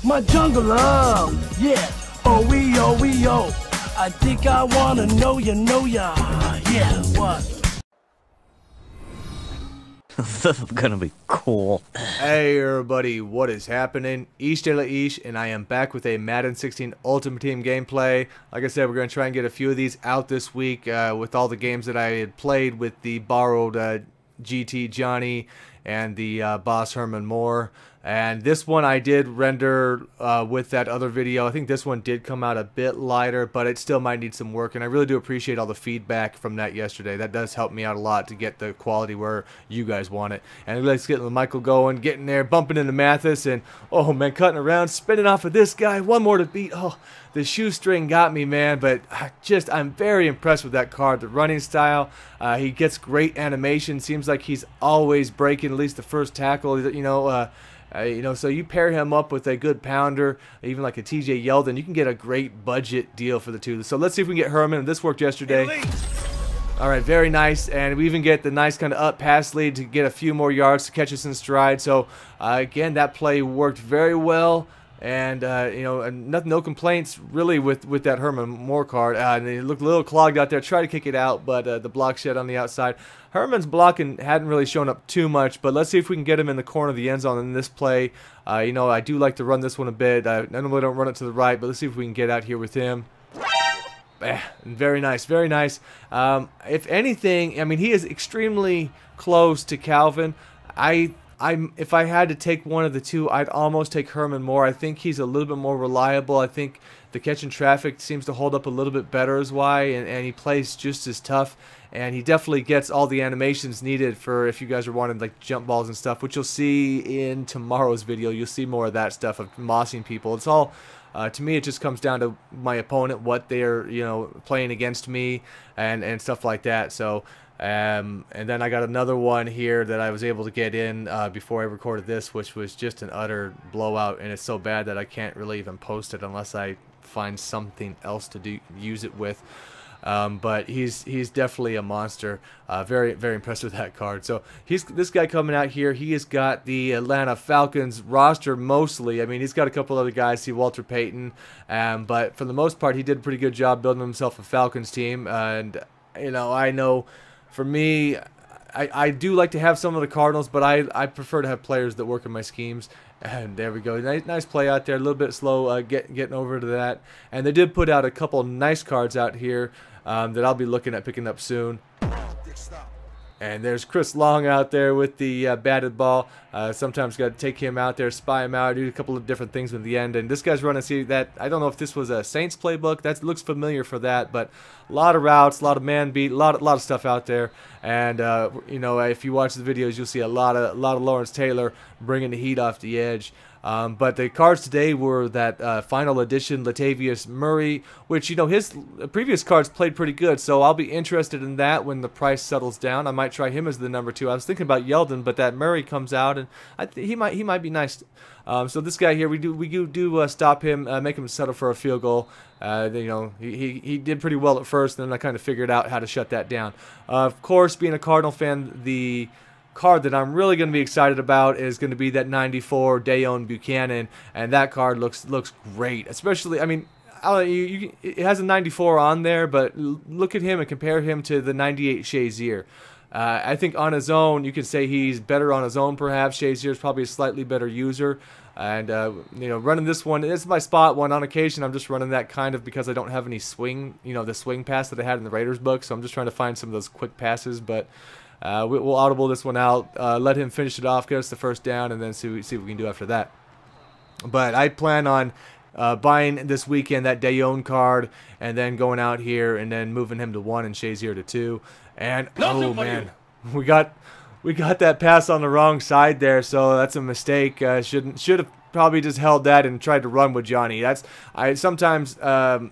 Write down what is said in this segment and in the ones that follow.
my jungle love. Yeah, oh we oh. I think I wanna know ya. Yeah, what? This is gonna be cool. Hey everybody, what is happening? Ish de la Ish, and I am back with a Madden 16 Ultimate Team gameplay. Like I said, we're going to try and get a few of these out this week with all the games that I had played with the borrowed GT Johnny and the Boss Herman Moore. And this one I did render with that other video. I think this one did come out a bit lighter, but it still might need some work. And I really do appreciate all the feedback from that yesterday. That does help me out a lot to get the quality where you guys want it. And let's get Michael going, getting there, bumping into Mathis, and oh man, cutting around, spinning off of this guy. One more to beat. Oh, the shoestring got me, man. But I'm very impressed with that card. The running style. He gets great animation. Seems like he's always breaking at least the first tackle. So you pair him up with a good pounder, even like a TJ Yeldon, you can get a great budget deal for the two. So let's see if we can get Herman. This worked yesterday. All right, very nice. And we even get the nice kind of up pass lead to get a few more yards to catch us in stride. So again, that play worked very well. And no complaints really with that Herman Moore card. And it looked a little clogged out there. Tried to kick it out, but the block shed on the outside. Herman's blocking hadn't really shown up too much, but let's see if we can get him in the corner of the end zone in this play. I do like to run this one a bit. I normally don't run it to the right, but let's see if we can get out here with him. Very nice, very nice. If anything, I mean, he is extremely close to Calvin. If I had to take one of the two, I'd almost take Herman Moore. I think he's a little bit more reliable. I think the catch and traffic seems to hold up a little bit better as why, and he plays just as tough. And he definitely gets all the animations needed for if you guys are wanting like jump balls and stuff, which you'll see in tomorrow's video. You'll see more of that stuff of mossing people. It's all, to me, it just comes down to my opponent, what they're playing against me, and stuff like that. So. And then I got another one here that I was able to get in before I recorded this, which was just an utter blowout, and it's so bad that I can't really even post it unless I find something else to use it with. But he's definitely a monster. Very, very impressed with that card. So this guy coming out here. He has got the Atlanta Falcons roster mostly. I mean, he's got a couple other guys. See Walter Payton, but for the most part, he did a pretty good job building himself a Falcons team. And I know. For me, I do like to have some of the Cardinals, but I prefer to have players that work in my schemes. And there we go. Nice play out there. A little bit slow getting over to that. And they did put out a couple nice cards out here that I'll be looking at picking up soon. And there's Chris Long out there with the batted ball. Sometimes got to take him out there, spy him out, do a couple of different things in the end. And this guy's running, see that, I don't know if this was a Saints playbook. That looks familiar for that, but a lot of routes, a lot of man beat, a lot of stuff out there. And if you watch the videos, you'll see a lot of Lawrence Taylor bringing the heat off the edge. But the cards today were that final edition Latavius Murray, which, his previous cards played pretty good, so I'll be interested in that when the price settles down. I might try him as the number 2. I was thinking about Yeldon, but that Murray comes out, and he might be nice. So this guy here, we do stop him, make him settle for a field goal. He did pretty well at first, and then I kind of figured out how to shut that down. Of course, being a Cardinal fan, the card that I'm really going to be excited about is going to be that 94 Dayon Buchanan, and that card looks great. Especially, I mean, it has a 94 on there, but look at him and compare him to the 98 Shazier. I think on his own, you could say he's better on his own, perhaps. Shazier is probably a slightly better user. And, running this one, it's my spot one. On occasion, I'm just running that kind of because I don't have any swing, the swing pass that I had in the Raiders book. So I'm just trying to find some of those quick passes. But we'll audible this one out, let him finish it off, get us the first down, and then see what we can do after that. But I plan on buying this weekend that Dayon card, and then going out here and then moving him to 1 and Shazier to 2. And oh man, we got that pass on the wrong side there, so that's a mistake. Should have probably just held that and tried to run with Johnny. Sometimes I'm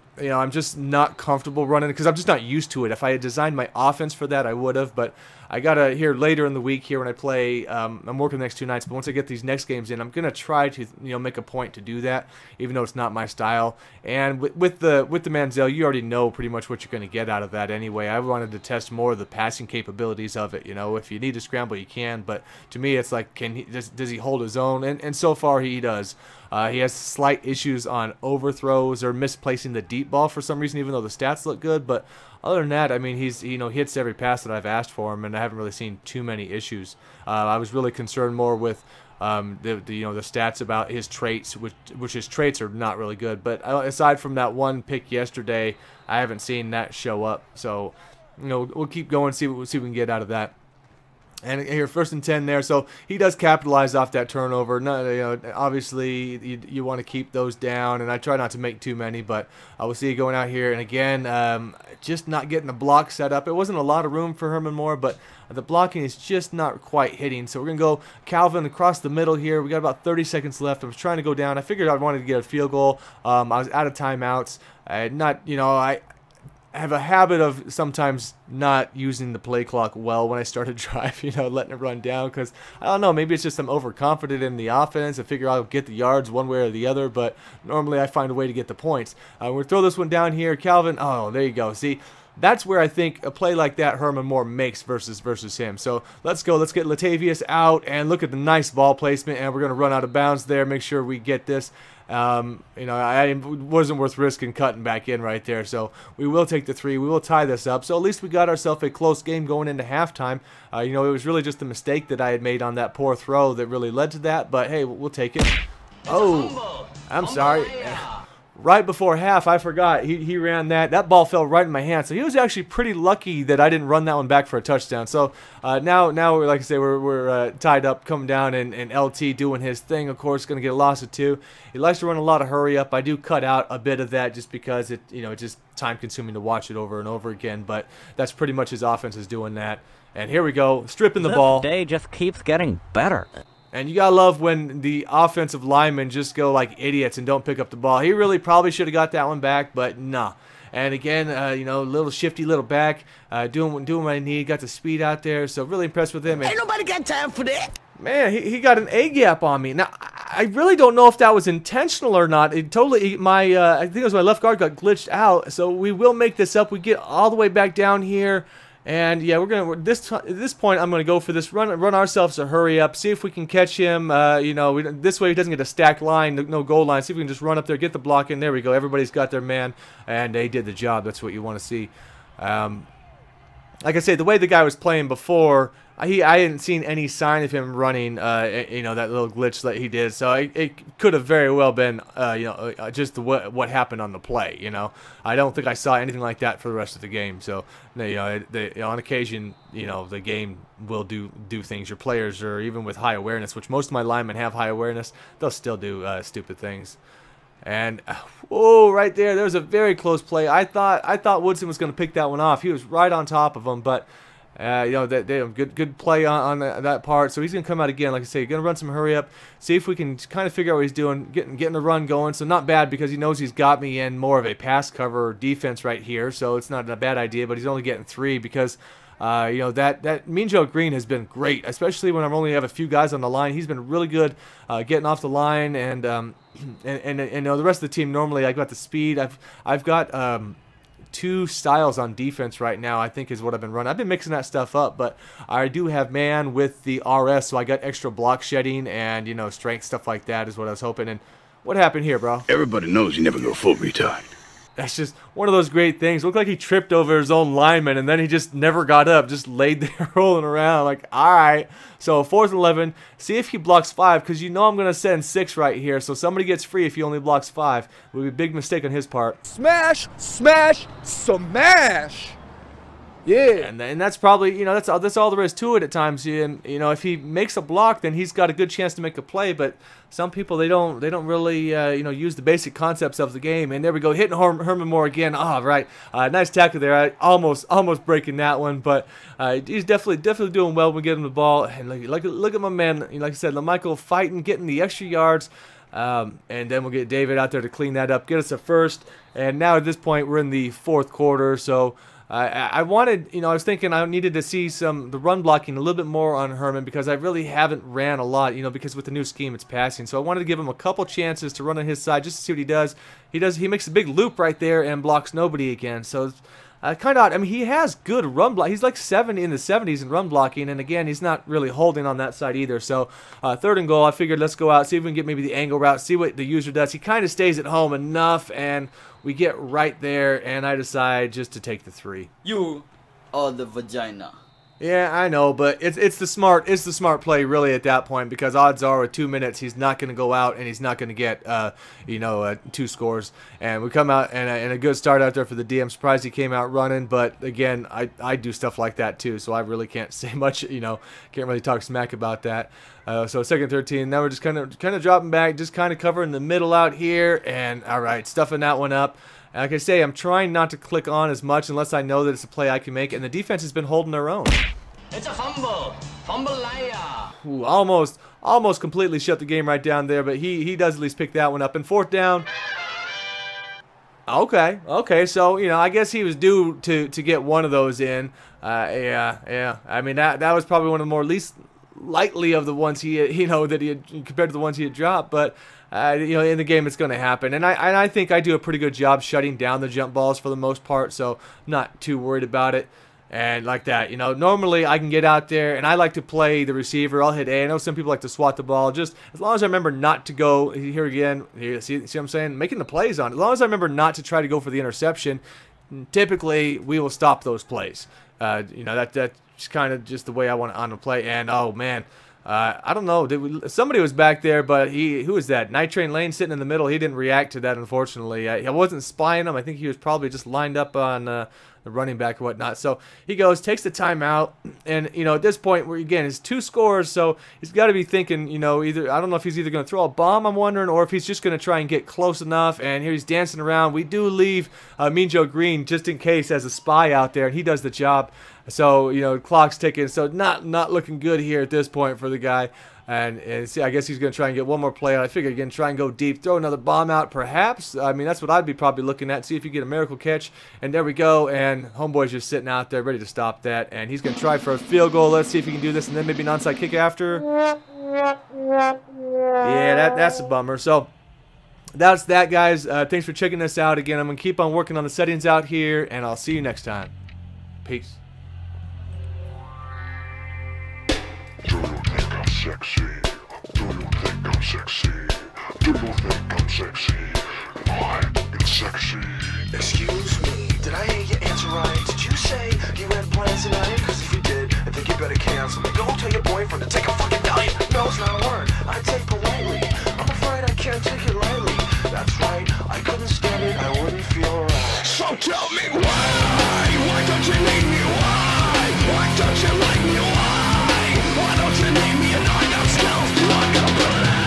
just not comfortable running because I'm just not used to it. If I had designed my offense for that, I would have, but I gotta here later in the week here when I play. I'm working the next 2 nights, but once I get these next games in, I'm gonna try to make a point to do that, even though it's not my style. And with the Manziel, you already know pretty much what you're gonna get out of that anyway. I wanted to test more of the passing capabilities of it. If you need to scramble, you can. But to me, it's like, does he hold his own? And so far he does. He has slight issues on overthrows or misplacing the deep ball for some reason, even though the stats look good. But other than that, I mean, he's hits every pass that I've asked for him, and I haven't really seen too many issues. I was really concerned more with the stats about his traits, which his traits are not really good. But aside from that one pick yesterday, I haven't seen that show up. So we'll keep going, see what we can get out of that. And here, 1st and 10 there. So he does capitalize off that turnover. Obviously, you want to keep those down, and I try not to make too many. But we'll see you going out here. And again, just not getting the block set up. It wasn't a lot of room for Herman Moore, but the blocking is just not quite hitting. So we're going to go Calvin across the middle here. We got about 30 seconds left. I was trying to go down. I figured I wanted to get a field goal. I was out of timeouts. I have a habit of sometimes not using the play clock well when I start a drive, letting it run down, because I don't know, maybe it's just I'm overconfident in the offense. I figure I'll get the yards one way or the other, but normally I find a way to get the points. We'll throw this one down here. Calvin, oh, there you go. See, that's where I think a play like that Herman Moore makes versus him. So let's go. Let's get Latavius out, and look at the nice ball placement, and we're going to run out of bounds there. Make sure we get this. I wasn't worth risking cutting back in right there. So we will take the 3. We will tie this up. So at least we got ourselves a close game going into halftime. It was really just a mistake that I had made on that poor throw that really led to that. But hey, we'll take it. Oh, I'm sorry. Right before half, I forgot. He ran that. That ball fell right in my hand. So he was actually pretty lucky that I didn't run that one back for a touchdown. So now like I say, we're tied up, coming down, and LT doing his thing. Of course, going to get a loss of 2. He likes to run a lot of hurry up. I do cut out a bit of that just because it's just time consuming to watch it over and over again. But that's pretty much his offense is doing that. And here we go, stripping the ball. This day just keeps getting better. And you gotta love when the offensive linemen just go like idiots and don't pick up the ball. He really probably should have got that one back, but nah. And again, little shifty little back, doing what I need. Got the speed out there, so really impressed with him. And Ain't nobody got time for that. man, he got an A gap on me. Now I really don't know if that was intentional or not. It totally I think it was my left guard got glitched out. So we will make this up. We get all the way back down here. And yeah, at this point, I'm gonna go for this run ourselves a hurry up, see if we can catch him. This way he doesn't get a stacked line, no goal line. See if we can just run up there, get the block in. There we go. Everybody's got their man, and they did the job. That's what you want to see. Like I say, the way the guy was playing before, I hadn't seen any sign of him running, that little glitch that he did. So it could have very well been, just what happened on the play. I don't think I saw anything like that for the rest of the game. So, on occasion, the game will do things. Your players, or even with high awareness, which most of my linemen have high awareness, they'll still do stupid things. And right there's a very close play. I thought Woodson was going to pick that one off. He was right on top of him, but good play on that part. So he's going to come out again. Like I say, going to run some hurry up, see if we can kind of figure out what he's doing, getting the run going. So not bad, because he knows he's got me in more of a pass cover defense right here. So it's not a bad idea, but he's only getting 3 because that Mean Joe Green has been great, especially when I only have a few guys on the line. He's been really good getting off the line, and the rest of the team, normally I've got the speed. I've got 2 styles on defense right now, I think, is what I've been running. I've been mixing that stuff up, but I do have man with the RS, so I got extra block shedding and strength, stuff like that is what I was hoping. And what happened here, bro? Everybody knows you never go full retard. That's just one of those great things. Looked like he tripped over his own lineman, and then he just never got up, just laid there rolling around. Like, all right. So 4th and 11. See if he blocks 5, because I'm going to send 6 right here. So somebody gets free if he only blocks 5. It would be a big mistake on his part. Smash, smash, smash. Yeah. And that's probably, that's all there is to it at times. And, if he makes a block, then he's got a good chance to make a play. But some people, they don't really, use the basic concepts of the game. And there we go, hitting Herman Moore again. Oh, right. Nice tackle there. I almost breaking that one. But he's definitely doing well when we get him the ball. And look at my man, like I said, LaMichael fighting, getting the extra yards. And then we'll get David out there to clean that up, get us a first. And now at this point, we're in the 4th quarter. So I wanted, I was thinking I needed to see the run blocking a little bit more on Herman, because I really haven't ran a lot, because with the new scheme it's passing. So I wanted to give him a couple chances to run on his side just to see what he does. He makes a big loop right there and blocks nobody again. So Kind of odd. I mean, he has good run block. He's like 70 in the 70s in run blocking, and again, he's not really holding on that side either. So 3rd and goal, I figured let's go out, see if we can get maybe the angle route, see what the user does. He kind of stays at home enough, and we get right there, and I decide just to take the 3. You are the vagina. Yeah, I know, but it's the smart play really at that point, because odds are with 2 minutes he's not going to go out and he's not going to get 2 scores. And we come out and a good start out there for the D. I'm surprised he came out running, but again, I do stuff like that too, so I really can't say much. Can't really talk smack about that. So 2nd 13. Now we're just kind of dropping back, just kind of covering the middle out here, and all right, stuffing that one up. Like I say, I'm trying not to click on as much unless I know that it's a play I can make, and the defense has been holding their own. It's a fumble. Fumble-aya. Ooh, almost completely shut the game right down there, but he does at least pick that one up. And 4th down. Okay, so I guess he was due to get one of those in. Yeah. I mean that was probably one of the more least lightly of the ones he that he had compared to the ones he had dropped, but in the game it's going to happen, and I think I do a pretty good job shutting down the jump balls for the most part, so I'm not too worried about it. And like that, normally I can get out there and I like to play the receiver. I'll hit A. I know some people like to swat the ball. Just as long as I remember not to go here again. See what I'm saying? Making the plays on it. As long as I remember not to try to go for the interception, typically we will stop those plays. That's kind of just the way I want to play. And oh man, I don't know. Somebody was back there, but who was that? Night Train Lane sitting in the middle. He didn't react to that, unfortunately. I wasn't spying him. I think he was probably just lined up on the running back or whatnot. So he goes, takes the timeout, and at this point, where again, it's 2 scores, so he's got to be thinking, either I don't know if he's either going to throw a bomb, I'm wondering, or if he's just going to try and get close enough. And here he's dancing around. We do leave Mean Joe Green just in case as a spy out there, and he does the job. So clock's ticking. So not looking good here at this point for the guy. And see, I guess he's going to try and get one more play out. I figured again, try and go deep, throw another bomb out, perhaps. I mean, that's what I'd be probably looking at. See if you get a miracle catch. And there we go. And homeboy's just sitting out there, ready to stop that. And he's going to try for a field goal. Let's see if he can do this, and then maybe an onside kick after. Yeah, that's a bummer. So that's that, guys. Thanks for checking this out. Again, I'm going to keep on working on the settings out here, and I'll see you next time. Peace. Do you think I'm sexy? Do you think I'm sexy? Do you think I'm sexy? I'm sexy. Excuse me, did I hear your answer right? Did you say you had plans tonight? Cause if you did, I think you better cancel. Go tell your boyfriend to take a fucking diet. No, it's not a word. I take politely. I'm afraid I can't take it lightly. That's right, I couldn't stand it, I wouldn't feel right. So tell me why? Why don't you need me? Why don't you like me? Why don't you need me? And I got skills like ability.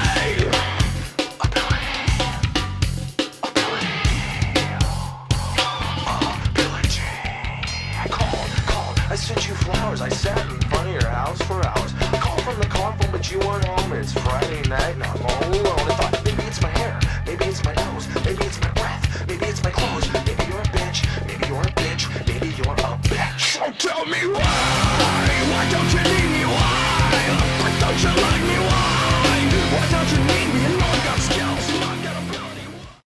Called. I sent you flowers. I sat in front of your house for hours. I called from the car phone, but you weren't home. It's Friday night, and I'm all alone. I thought maybe it's my hair.